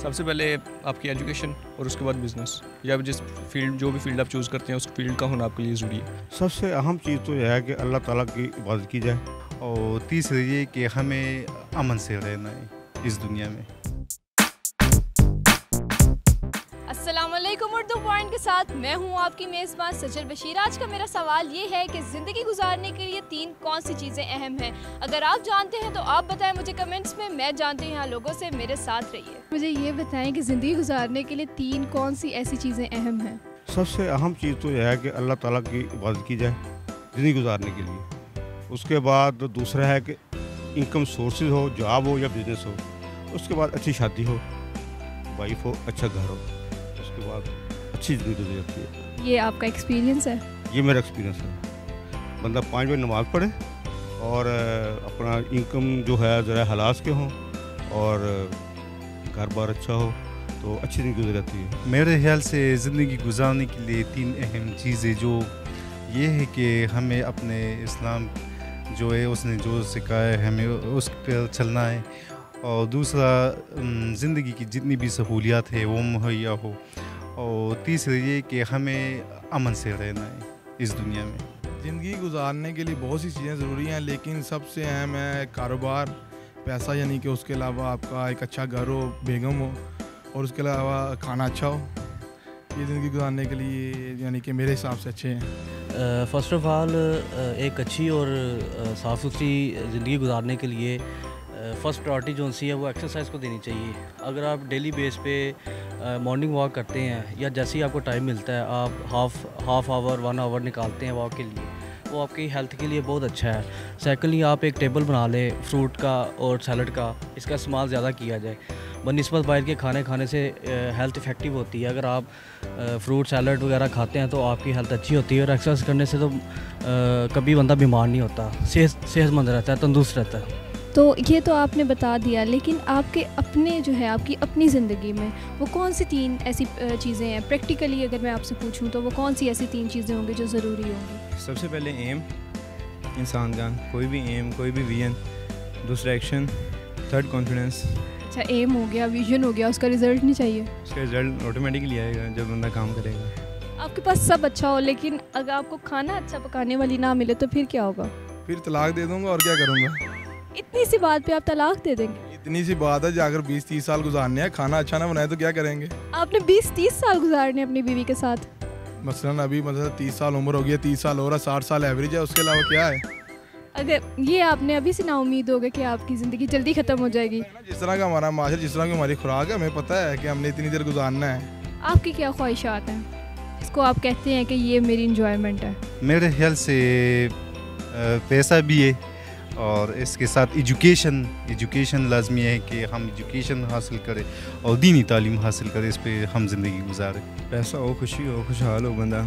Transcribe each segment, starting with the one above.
سب سے پہلے آپ کی ایجوکیشن اور اس کے بعد بزنس یا جس فیلڈ جو بھی فیلڈ آپ چوز کرتے ہیں اس فیلڈ کا ہونا آپ کے لیے ضروری ہے. سب سے اہم چیز تو یہ ہے کہ اللہ تعالیٰ کی عبادت کی جائے، اور تیسری یہ کہ ہمیں امن سے رہنا ہے اس دنیا میں. السلام علیکم، اردو پوائنٹ کے ساتھ میں ہوں آپ کی میزبان سجل بشیر. آج کا میرا سوال یہ ہے کہ زندگی گزارنے کے لیے 3 کون سی چیزیں اہم ہیں؟ اگر آپ جانتے ہیں تو آپ بتائیں مجھے کمنٹس میں جانتی ہوں یہاں لوگوں سے. میرے ساتھ رہیے. مجھے یہ بتائیں کہ زندگی گزارنے کے لیے 3 کون سی ایسی چیزیں اہم ہیں؟ سب سے اہم چیز تو یہ ہے کہ اللہ تعالیٰ کی عبادت کی جائے زندگی گزارنے کے لیے. اس کے بعد دوسرا ہے کہ انکم سورسز ہو، جاب ہو یا بزنس ہو. اس کے بعد اچھی شادی ہو، وائف ہو، اچھا گھر ہو. اس کے بعد اچھی زندگی گزر جاتی ہے. یہ آپ کا ایکسپیرینس ہے؟ یہ میرا ایکسپیرینس ہے. بندہ 5 بجے نماز پڑھے اور اپنا انکم جو ہے ذرا حلال کے ہوں اور گھر بار اچھا ہو تو اچھی زندگی گزر جاتی ہے. میرے خیال سے زندگی گزارنے کے لیے 3 اہم چیزیں جو یہ ہے کہ ہمیں اپنے اسلام جو ہے اس نے جو سکھایا ہے ہمیں اس پہ چلنا ہے، اور دوسرا زندگی کی جتنی بھی سہولیات ہے وہ مہیا ہو، اور تیسرا یہ کہ ہمیں امن سے رہنا ہے اس دنیا میں. زندگی گزارنے کے لیے بہت سی چیزیں ضروری ہیں، لیکن سب سے اہم ہے کاروبار، پیسہ، یعنی کہ اس کے علاوہ آپ کا ایک اچھا گھر ہو، بیگم ہو، اور اس کے علاوہ کھانا اچھا ہو. یہ زندگی گزارنے کے لیے یعنی کہ میرے حساب سے اچھے ہیں. فرسٹ آف آل ایک اچھی اور صاف ستھری زندگی گزارنے کے لیے فرسٹ پرائورٹی جو سی ہے وہ ایکسرسائز کو دینی چاہیے. اگر آپ ڈیلی بیس پہ مارننگ واک کرتے ہیں یا جیسے ہی آپ کو ٹائم ملتا ہے آپ ہاف آور 1 آور نکالتے ہیں واک کے لیے، وہ آپ کی ہیلتھ کے لیے بہت اچھا ہے. سیکنڈلی آپ ایک ٹیبل بنا لیں فروٹ کا اور سیلڈ کا، اس کا استعمال زیادہ کیا جائے. بنسبت باہر کے کھانے سے ہیلتھ افیکٹو ہوتی ہے. اگر آپ فروٹ سیلڈ وغیرہ کھاتے ہیں تو آپ کی ہیلتھ اچھی ہوتی ہے، اور ایکسرسائز کرنے سے تو کبھی بندہ بیمار نہیں ہوتا، صحت مند رہتا ہے، تندرست رہتا ہے. تو یہ تو آپ نے بتا دیا، لیکن آپ کے اپنے جو ہے آپ کی اپنی زندگی میں وہ کون سی 3 ایسی چیزیں ہیں پریکٹیکلی اگر میں آپ سے پوچھوں تو وہ کون سی ایسی 3 چیزیں ہوں گی جو ضروری ہوں گی؟ سب سے پہلے ایم، انسان کا کوئی بھی ایم، کوئی بھی ویژن. دوسرا ایکشن. Third confidence. اچھا، ایم ہو گیا، ویژن ہو گیا، اس کا رزلٹ نہیں چاہیے؟ اس کا رزلٹ آٹومیٹکلی آئے گا جب بندہ کام کرے گا. آپ کے پاس سب اچھا ہو لیکن اگر آپ کو کھانا اچھا پکانے والی نہ ملے تو پھر کیا ہوگا؟ پھر طلاق دے دوں گا اور کیا کروں گا. اتنی سی بات پہ آپ طلاق دے دیں گے؟ اتنی سی بات ہے، جا کر 20-30 سال گزارنے ہیں، کھانا اچھا نہ بنائے تو کیا کریں گے. آپ نے 20-30 سال گزارنے اپنی بیوی کے ساتھ؟ مثلاً ابھی 30 سال عمر ہو گیا، 30 سال ہو رہا، 60 سال ایوریج ہے، اس کے علاوہ کیا ہے. اگر یہ آپ نے ابھی سے نا امید ہوگا کہ آپ کی زندگی جلدی ختم ہو جائے گی. جس طرح کا ہمارا معاشرہ، جس طرح کی ہماری خوراک ہے، ہمیں پتہ ہے کہ ہم نے اتنی دیر گزارنا ہے. آپ کی کیا خواہشات ہیں اس کو آپ کہتے ہیں کہ یہ میری انجوائمنٹ ہے؟ میرے خیال سے پیسہ بھی ہے، اور اس کے ساتھ ایجوکیشن لازمی ہے کہ ہم ایجوکیشن حاصل کریں اور دینی تعلیم حاصل کریں، اس پہ ہم زندگی گزاریں. پیسہ ہو، خوشی ہو، خوشحال ہو بندہ،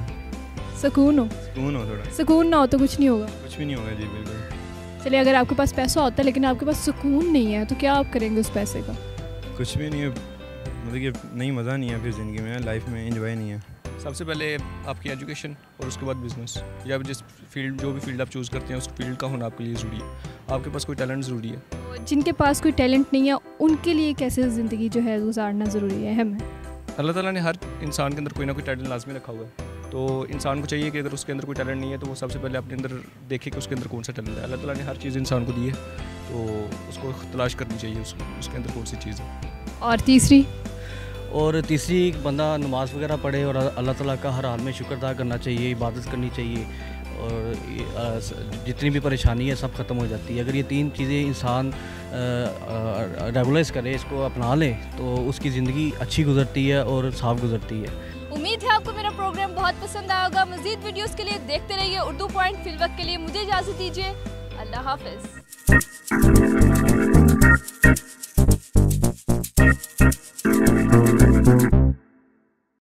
سکون ہو تھوڑا. سکون نہ ہو تو کچھ نہیں ہوگا. کچھ بھی نہیں ہوگا. جی بالکل. چلیے، اگر آپ کے پاس پیسہ ہوتا ہے لیکن آپ کے پاس سکون نہیں ہے تو کیا آپ کریں گے اس پیسے کا؟ کچھ بھی نہیں ہے، مطلب کہ نہیں مزہ نہیں ہے پھر زندگی میں، لائف میں انجوائے نہیں ہے. سب سے پہلے آپ کی ایجوکیشن اور اس کے بعد بزنس یا جس فیلڈ جو بھی فیلڈ آپ چوز کرتے ہیں اس فیلڈ کا ہونا آپ کے لیے ضروری ہے. آپ کے پاس کوئی ٹیلنٹ ضروری ہے. جن کے پاس کوئی ٹیلنٹ نہیں ہے ان کے لیے کیسے زندگی جو ہے گزارنا ضروری ہے، اہم ہے؟ اللہ تعالیٰ نے ہر انسان کے اندر کوئی نہ کوئی ٹیلنٹ لازمی رکھا ہوا ہے. تو انسان کو چاہیے کہ اگر اس کے اندر کوئی ٹیلنٹ نہیں ہے تو وہ سب سے پہلے اپنے اندر دیکھے کہ اس کے اندر کون سا ٹیلنٹ ہے. اللہ تعالیٰ نے ہر چیز انسان کو دی ہے تو اس کو تلاش کرنی چاہیے اس کے اندر کون سی چیز ہے. اور تیسری بندہ نماز وغیرہ پڑھے اور اللہ تعالیٰ کا ہر حال میں شکر ادا کرنا چاہیے، عبادت کرنی چاہیے، اور جتنی بھی پریشانی ہے سب ختم ہو جاتی ہے. اگر یہ 3 چیزیں انسان ریگولائز کرے، اس کو اپنا لے تو اس کی زندگی اچھی گزرتی ہے اور صاف گزرتی ہے. امید ہے آپ کو میرا پروگرام بہت پسند آیا ہوگا. مزید ویڈیوز کے لیے دیکھتے رہیے اردو پوائنٹ. فی الوقت کے لیے مجھے اجازت دیجیے. اللہ حافظ.